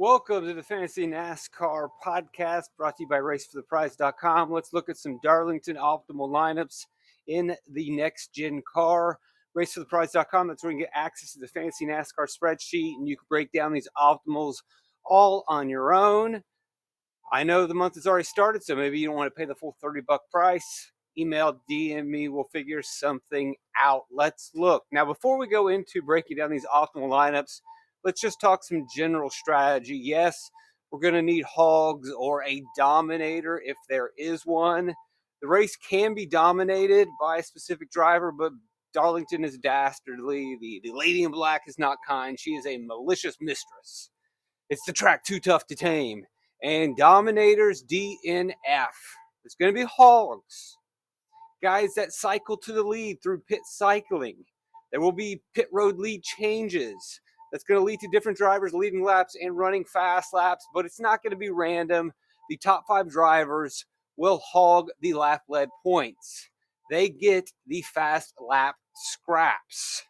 Welcome to the Fantasy NASCAR podcast brought to you by RaceForThePrize.com. Let's look at some Darlington optimal lineups in the next gen car. RaceForThePrize.com, that's where you can get access to the Fantasy NASCAR spreadsheet and you can break down these optimals all on your own. I know the month has already started, so maybe you don't want to pay the full $30 price. Email, DM me, we'll figure something out. Let's look. Now, before we go into breaking down these optimal lineups, let's just talk some general strategy. Yes, we're going to need hogs or a dominator if there is one. The race can be dominated by a specific driver, but Darlington is dastardly. The lady in black is not kind. She is a malicious mistress. It's the track too tough to tame. And dominators DNF. It's going to be hogs. Guys that cycle to the lead through pit cycling. There will be pit road lead changes. That's going to lead to different drivers leading laps and running fast laps, but it's not going to be random. The top 5 drivers will hog the lap lead points. They get the fast lap scraps.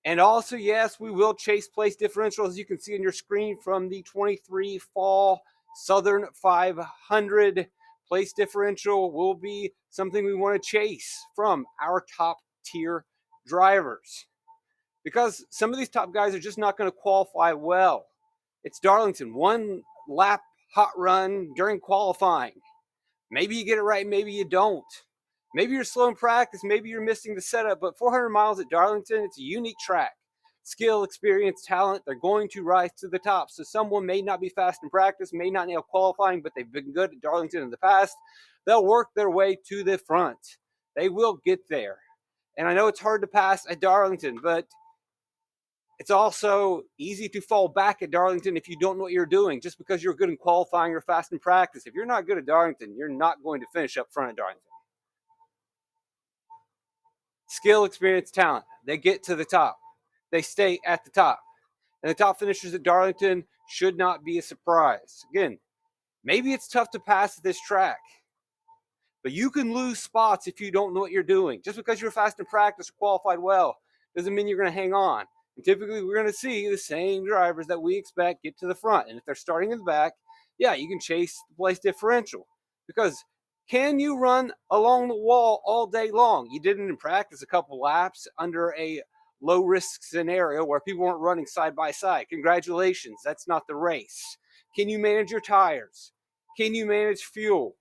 And also, yes, we will chase place differential, as you can see on your screen, from the 23 Fall Southern 500. Place differential will be something we want to chase from our top tier drivers, because some of these top guys are just not going to qualify well. It's Darlington, one lap hot run during qualifying. Maybe you get it right, maybe you don't. Maybe you're slow in practice, maybe you're missing the setup, but 400 miles at Darlington, it's a unique track. Skill, experience, talent, they're going to rise to the top. So someone may not be fast in practice, may not nail qualifying, but they've been good at Darlington in the past. They'll work their way to the front. They will get there. And I know it's hard to pass at Darlington, but it's also easy to fall back at Darlington if you don't know what you're doing, just because you're good in qualifying or fast in practice. If you're not good at Darlington, you're not going to finish up front at Darlington. Skill, experience, talent. They get to the top. They stay at the top. And the top finishers at Darlington should not be a surprise. Again, maybe it's tough to pass at this track, but you can lose spots if you don't know what you're doing. Just because you're fast in practice or qualified well doesn't mean you're going to hang on. And typically, we're going to see the same drivers that we expect get to the front. And if they're starting in the back, yeah, you can chase the place differential. Because can you run along the wall all day long? You did it in practice a couple laps under a low-risk scenario where people weren't running side by side. Congratulations, that's not the race. Can you manage your tires? Can you manage fuel?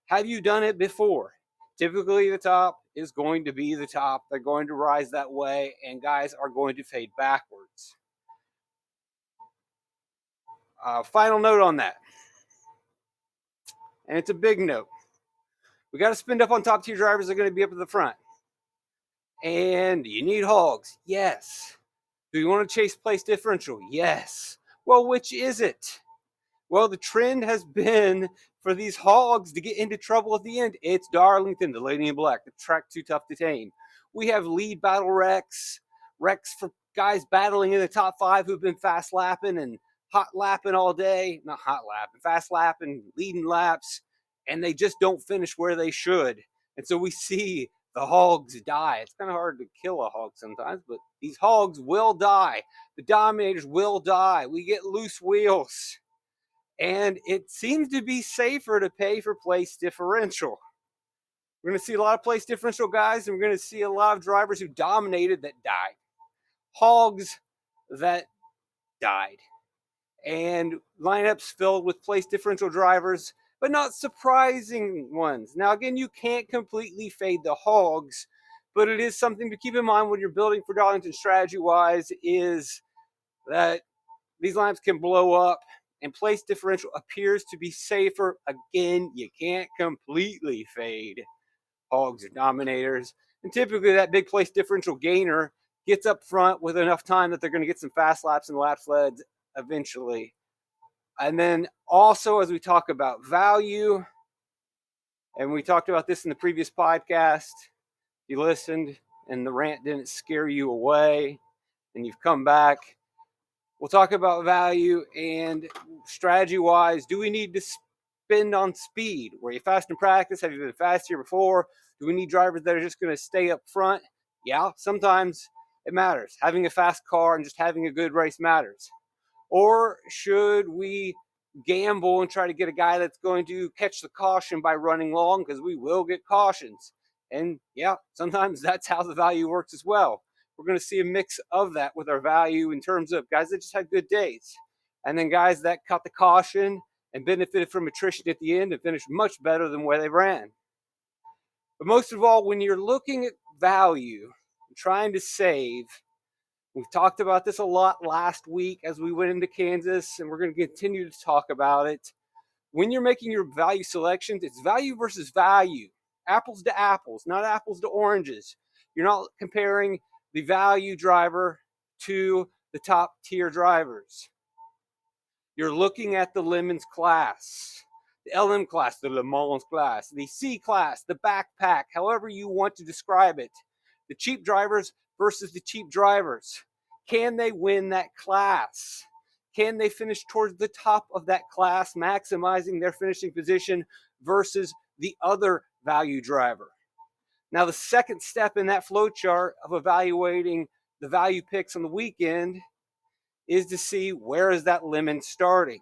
Have you done it before? Typically, the top is going to be the top. They're going to rise that way, and guys are going to fade backwards. Final note on that, and it's a big note. We got to spend up on top tier drivers that are going to be up at the front. And you need hogs. Yes. Do you want to chase place differential? Yes. Well, which is it? Well, the trend has been for these hogs to get into trouble at the end. It's Darlington, the lady in black, the track too tough to tame. We have lead battle wrecks for guys battling in the top 5 who've been fast lapping and hot lapping all day. Not hot lapping, fast lapping, leading laps, and they just don't finish where they should. And so we see the hogs die. It's kind of hard to kill a hog sometimes, but these hogs will die. The dominators will die. We get loose wheels. And it seems to be safer to pay for place differential. We're going to see a lot of place differential guys, and we're going to see a lot of drivers who dominated that died. Hogs that died. And lineups filled with place differential drivers, but not surprising ones. Now, again, you can't completely fade the hogs, but it is something to keep in mind when you're building for Darlington strategy-wise, is that these lineups can blow up, and place differential appears to be safer. Again, you can't completely fade hogs or dominators. And typically that big place differential gainer gets up front with enough time that they're going to get some fast laps and lap sleds eventually. And then also, as we talk about value, and we talked about this in the previous podcast, you listened and the rant didn't scare you away and you've come back, we'll talk about value and strategy-wise. Do we need to spend on speed? Were you fast in practice? Have you been fast here before? Do we need drivers that are just going to stay up front? Yeah, sometimes it matters. Having a fast car and just having a good race matters. Or should we gamble and try to get a guy that's going to catch the caution by running long? Because we will get cautions. And yeah, sometimes that's how the value works as well. We're going to see a mix of that with our value in terms of guys that just had good days. And then guys that caught the caution and benefited from attrition at the end and finished much better than where they ran. But most of all, when you're looking at value and trying to save, we've talked about this a lot last week as we went into Kansas, and we're going to continue to talk about it. When you're making your value selections, it's value versus value, apples to apples, not apples to oranges. You're not comparing the value driver to the top tier drivers. You're looking at the Lemons class, the LM class, the Le Mans class, the C class, the backpack, however you want to describe it. The cheap drivers versus the cheap drivers. Can they win that class? Can they finish towards the top of that class, maximizing their finishing position versus the other value driver? Now, the second step in that flow chart of evaluating the value picks on the weekend is to see where is that lemon starting.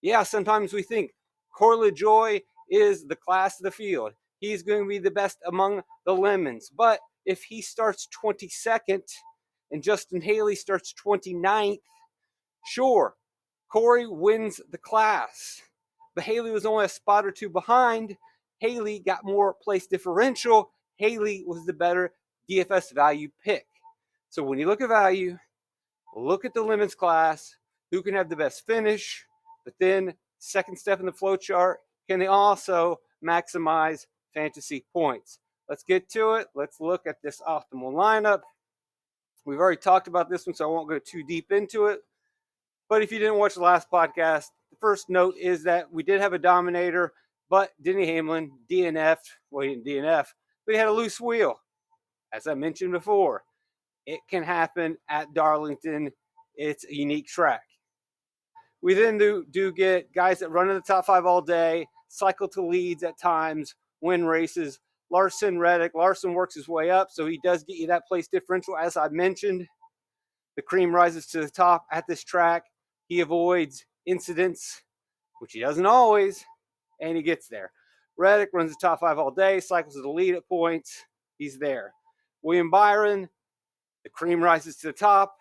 Yeah, sometimes we think Corey LaJoie is the class of the field. He's going to be the best among the lemons. But if he starts 22nd and Justin Haley starts 29th, sure, Corey wins the class. But Haley was only a spot or two behind. Haley got more place differential. Haley was the better DFS value pick. So when you look at value, look at the lemons class, who can have the best finish, but then second step in the flow chart, can they also maximize fantasy points? Let's get to it. Let's look at this optimal lineup. We've already talked about this one, so I won't go too deep into it. But if you didn't watch the last podcast, the first note is that we did have a dominator, but Denny Hamlin DNF'd. Well, he didn't DNF, but he had a loose wheel. As I mentioned before, it can happen at Darlington. It's a unique track. We then do get guys that run in the top five all day, cycle to leads at times, win races. Reddick. Larson works his way up, so he does get you that place differential, as I mentioned. The cream rises to the top at this track. He avoids incidents, which he doesn't always, and he gets there. Reddick runs the top five all day, cycles to the lead at points. He's there. William Byron, the cream rises to the top.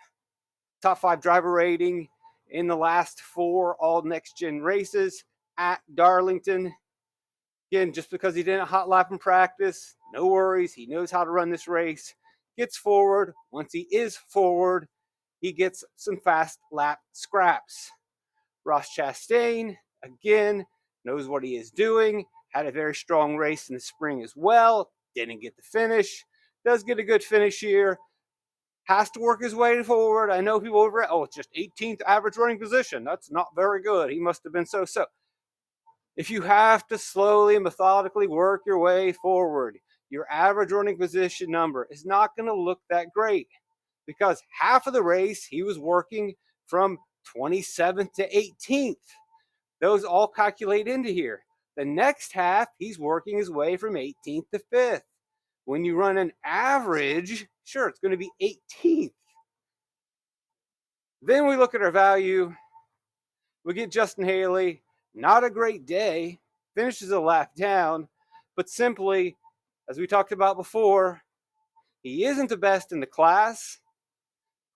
Top five driver rating in the last four all next-gen races at Darlington. Again, just because he didn't hot lap in practice, no worries. He knows how to run this race. Gets forward. Once he is forward, he gets some fast lap scraps. Ross Chastain, again, knows what he is doing. Had a very strong race in the spring as well. Didn't get the finish. Does get a good finish here. Has to work his way forward. I know people over, it's just 18th average running position. That's not very good. He must have been so-so. If you have to slowly and methodically work your way forward, your average running position number is not going to look that great because half of the race he was working from 27th to 18th. Those all calculate into here. The next half, he's working his way from 18th to 5th. When you run an average, sure, it's going to be 18th. Then we look at our value. We get Justin Haley. Not a great day. Finishes a lap down. But simply, as we talked about before, he isn't the best in the class.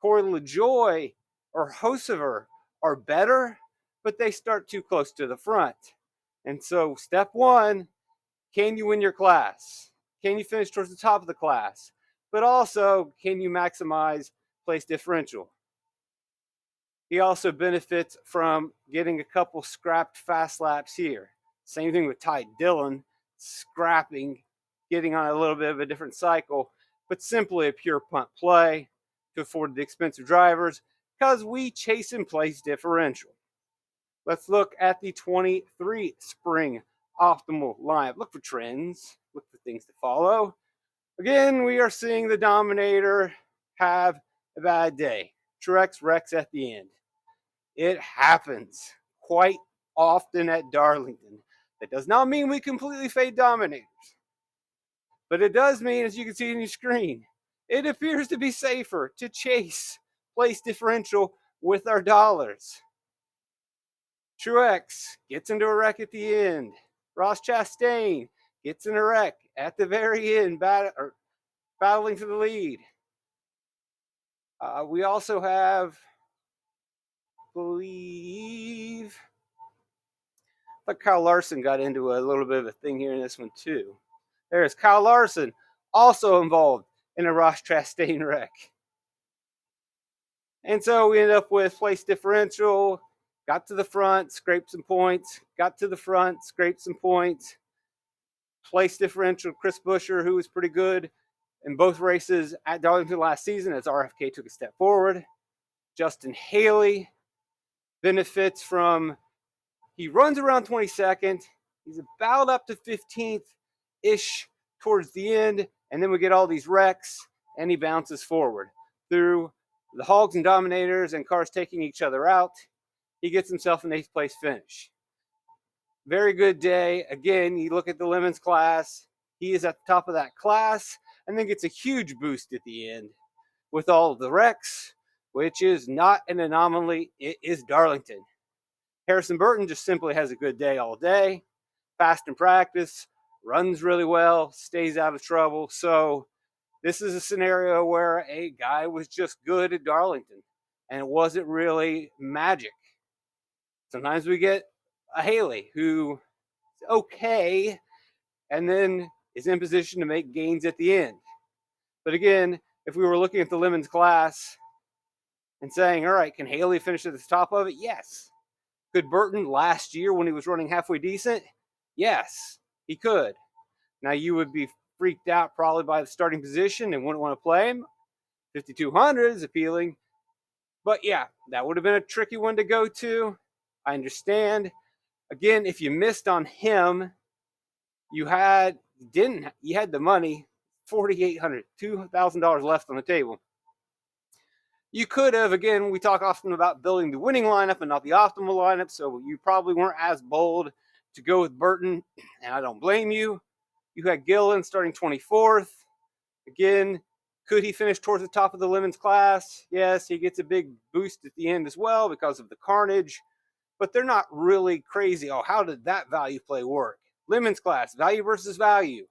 Corey LaJoie or Hocevar are better, but they start too close to the front. And so step one, can you win your class? Can you finish towards the top of the class? But also, can you maximize place differential? He also benefits from getting a couple scrapped fast laps here. Same thing with Ty Dillon, scrapping, getting on a little bit of a different cycle, but simply a pure punt play to afford the expensive drivers because we chase in place differential. Let's look at the 23 spring optimal lineup. Look for trends, look for things to follow. Again, we are seeing the Dominator have a bad day. Truex wrecks at the end. It happens quite often at Darlington. That does not mean we completely fade Dominators. But it does mean, as you can see on your screen, it appears to be safer to chase place differential with our dollars. Truex gets into a wreck at the end. Ross Chastain gets in a wreck at the very end, battling for the lead. We also have, but Kyle Larson got into a little bit of a thing here in this one too. There's Kyle Larson, also involved in a Ross Chastain wreck. And so we ended up with place differential, got to the front, scraped some points, got to the front, scraped some points. Place differential, Chris Buescher, who was pretty good in both races at Darlington last season as RFK took a step forward. Justin Haley benefits from, he runs around 22nd. He's about up to 15th-ish towards the end, and then we get all these wrecks, and he bounces forward through the Hogs and Dominators and cars taking each other out. He gets himself an 8th place finish. Very good day. Again, you look at the Lemons class, he is at the top of that class, and then gets a huge boost at the end with all of the wrecks, which is not an anomaly. It is Darlington. Harrison Burton just simply has a good day all day, fast in practice, runs really well, stays out of trouble. So this is a scenario where a guy was just good at Darlington, and it wasn't really magic. Sometimes we get a Haley who is okay and then is in position to make gains at the end. But again, if we were looking at the Lemons class and saying, all right, can Haley finish at the top of it? Yes. Could Burton last year when he was running halfway decent? Yes, he could. Now you would be freaked out probably by the starting position and wouldn't want to play him. 5,200 is appealing. But yeah, that would have been a tricky one to go to. I understand. Again, if you missed on him, you had the money, $4,800, $2,000 left on the table. You could have, again, we talk often about building the winning lineup and not the optimal lineup, so you probably weren't as bold to go with Burton, and I don't blame you. You had Gillen starting 24th. Again, could he finish towards the top of the Lemons class? Yes, he gets a big boost at the end as well because of the carnage, but they're not really crazy. Oh, how did that value play work? Lemons class, value versus value.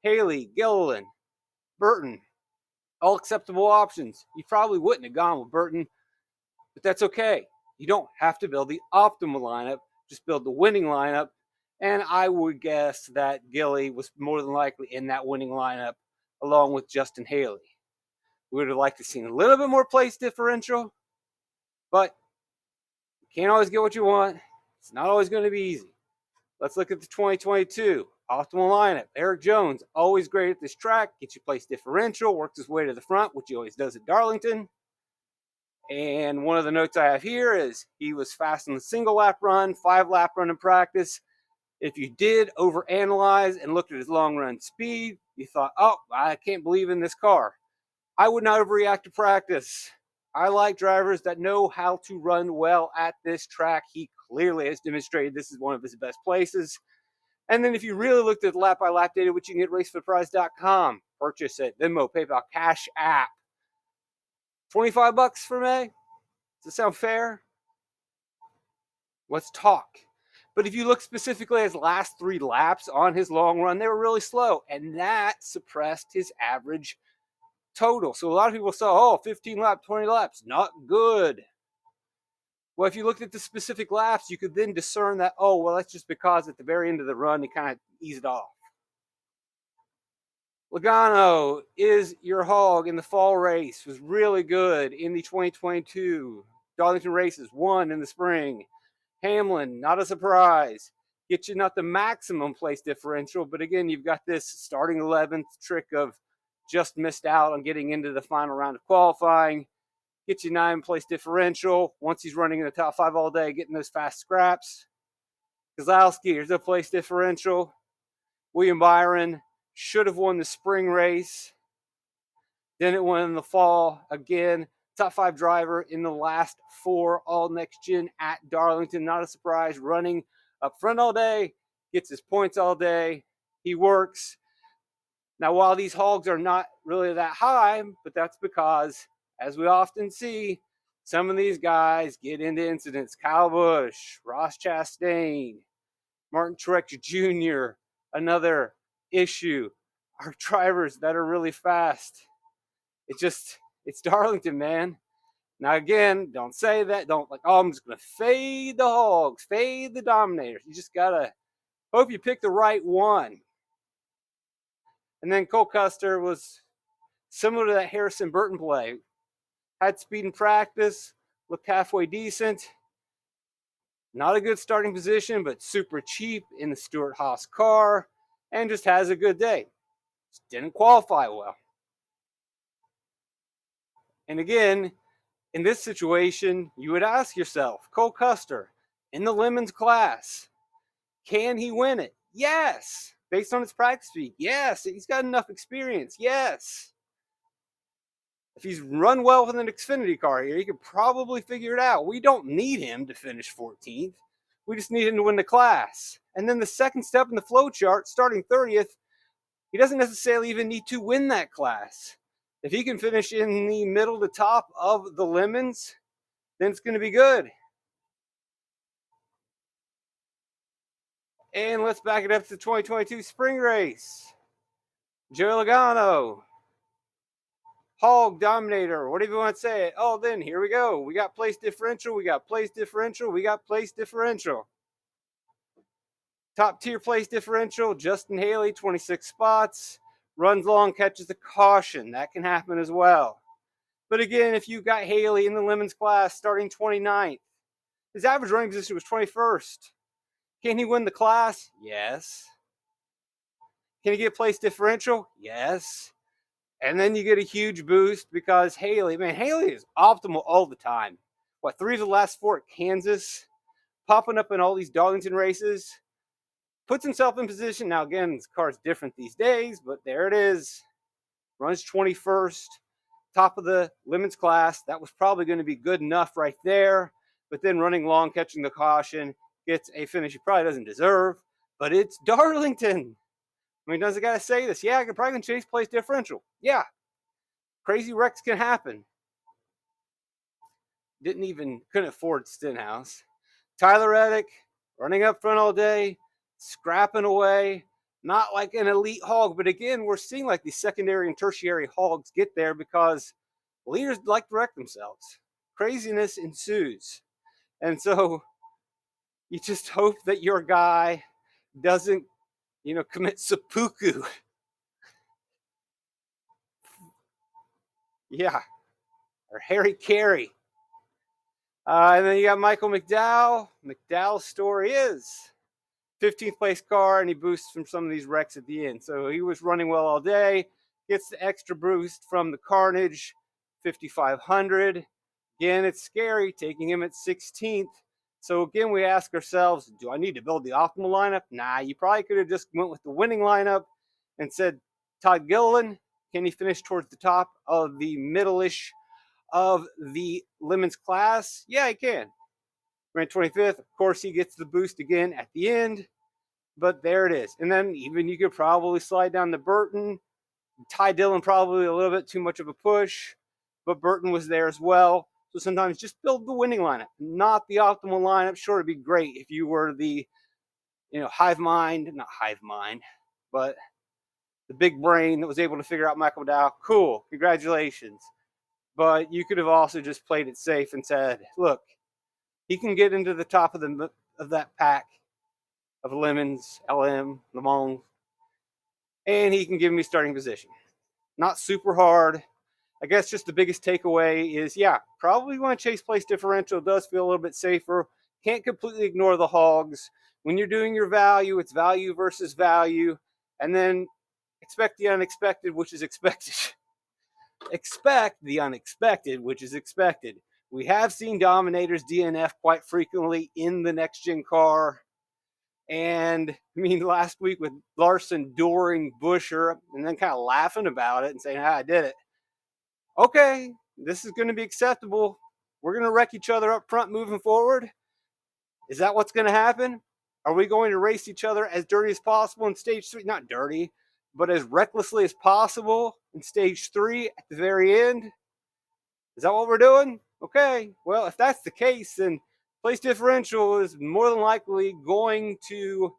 Haley, Gillen, Burton, all acceptable options. You probably wouldn't have gone with Burton, but that's okay. You don't have to build the optimal lineup, just build the winning lineup. And I would guess that Gilly was more than likely in that winning lineup along with Justin Haley. We would have liked to see a little bit more place differential, but you can't always get what you want. It's not always going to be easy. Let's look at the 2022 optimal lineup. Eric Jones, always great at this track, gets you place differential, works his way to the front, which he always does at Darlington. And one of the notes I have here is he was fast in the single lap run, 5-lap run in practice. If you did overanalyze and looked at his long run speed, you thought, oh, I can't believe in this car. I would not overreact to practice. I like drivers that know how to run well at this track. He clearly has demonstrated this is one of his best places. And then if you really looked at lap-by-lap data, which you can get at racefortheprize.com, purchase it, Venmo, PayPal, Cash App. $25 for May? Does that sound fair? Let's talk. But if you look specifically at his last 3 laps on his long run, they were really slow, and that suppressed his average total. So a lot of people saw, 15 laps, 20 laps, not good. Well, if you looked at the specific laps, you could then discern that, that's just because at the very end of the run, he kind of eased off. Logano is your hog in the fall race, was really good in the 2022 Darlington races, won in the spring. Hamlin, not a surprise. Get you not the maximum place differential, but again, you've got this starting 11th trick of just missed out on getting into the final round of qualifying. Get you 9 place differential. Once he's running in the top 5 all day, getting those fast scraps. Kozlowski, here's a place differential. William Byron should have won the spring race. Then it won in the fall. Again, top 5 driver in the last 4 all next gen at Darlington. Not a surprise. Running up front all day. Gets his points all day. He works. Now, while these hogs are not really that high, but that's because, as we often see, some of these guys get into incidents. Kyle Busch, Ross Chastain, Martin Truex Jr., another issue. Our drivers that are really fast. It's Darlington, man. Now, again, don't say that. Don't like, oh, I'm just going to fade the hogs, fade the dominators. You just got to hope you pick the right one. And then Cole Custer was similar to that Harrison Burton play. Had speed in practice, looked halfway decent. Not a good starting position, but super cheap in the Stewart-Haas car, and just has a good day. Just didn't qualify well. And again, in this situation, you would ask yourself, Cole Custer, in the Lemons class, can he win it? Yes. Based on his practice speed, yes. He's got enough experience, yes. If he's run well with an Xfinity car here, he could probably figure it out. We don't need him to finish 14th. We just need him to win the class. And then the second step in the flow chart, starting 30th, he doesn't necessarily even need to win that class. If he can finish in the middle to top of the Lemons, then it's going to be good. And let's back it up to the 2022 spring race. Joey Logano, Hog Dominator, whatever you want to say it. Oh, then here we go. We got place differential. We got place differential. We got place differential. Top tier place differential. Justin Haley, 26 spots. Runs long, catches the caution. That can happen as well. But again, if you got Haley in the Lemons class starting 29th, his average running position was 21st. Can he win the class? Yes. Can he get place differential? Yes. And then you get a huge boost because Haley is optimal all the time. 3 of the last 4 at Kansas, popping up in all these Darlington races, puts himself in position. Now, again, this car's different these days, but there it is. Runs 21st, top of the Lemons class. That was probably going to be good enough right there. But then running long, catching the caution, gets a finish he probably doesn't deserve. But it's Darlington. I mean, doesn't got to say this. Yeah, I could probably chase place differential. Yeah. Crazy wrecks can happen. Couldn't afford Stenhouse. Tyler Reddick, running up front all day, scrapping away. Not like an elite hog, but again, we're seeing like these secondary and tertiary hogs get there because leaders like to wreck themselves. Craziness ensues. And so you just hope that your guy doesn't, commit seppuku. Yeah. Or Harry Carey. And then you got Michael McDowell. McDowell's story is 15th place car, and he boosts from some of these wrecks at the end. So he was running well all day, gets the extra boost from the carnage, 5,500. Again, it's scary taking him at 16th. So again, we ask ourselves, do I need to build the optimal lineup? Nah, you probably could have just went with the winning lineup and said, Todd Gilliland, can he finish towards the top of the middle-ish of the Lemons class? Yeah, he can. Ran 25th. Of course, he gets the boost again at the end. But there it is. And then even you could probably slide down to Burton. Ty Dillon probably a little bit too much of a push. But Burton was there as well. So sometimes just build the winning lineup, not the optimal lineup. Sure, it'd be great if you were the, not hive mind, but the big brain that was able to figure out Michael McDowell. Cool, congratulations. But you could have also just played it safe and said, look, he can get into the top of that pack of Lemons, LM, Le Mans, and he can give me starting position. Not super hard. I guess just the biggest takeaway is, probably want to chase place differential. It does feel a little bit safer. Can't completely ignore the hogs. When you're doing your value, it's value versus value. And then expect the unexpected, which is expected. Expect the unexpected, which is expected. We have seen Dominators DNF quite frequently in the next-gen car. And, last week with Larson dooring Busher and then kind of laughing about it and saying, I did it. Okay, this is going to be acceptable. We're going to wreck each other up front moving forward. Is that what's going to happen? Are we going to race each other as dirty as possible in stage 3? Not dirty, but as recklessly as possible in stage 3 at the very end? Is that what we're doing? Okay, well, if that's the case, then place differential is more than likely going to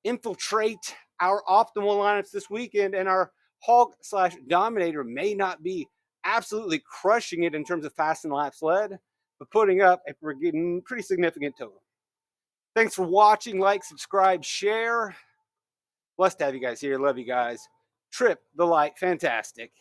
infiltrate our optimal lineups this weekend, and our hog slash dominator may not be absolutely crushing it in terms of fast and laps led, but putting up a pretty significant total. Thanks for watching. Like, subscribe, share. Blessed to have you guys here. Love you guys. Trip the light. Fantastic.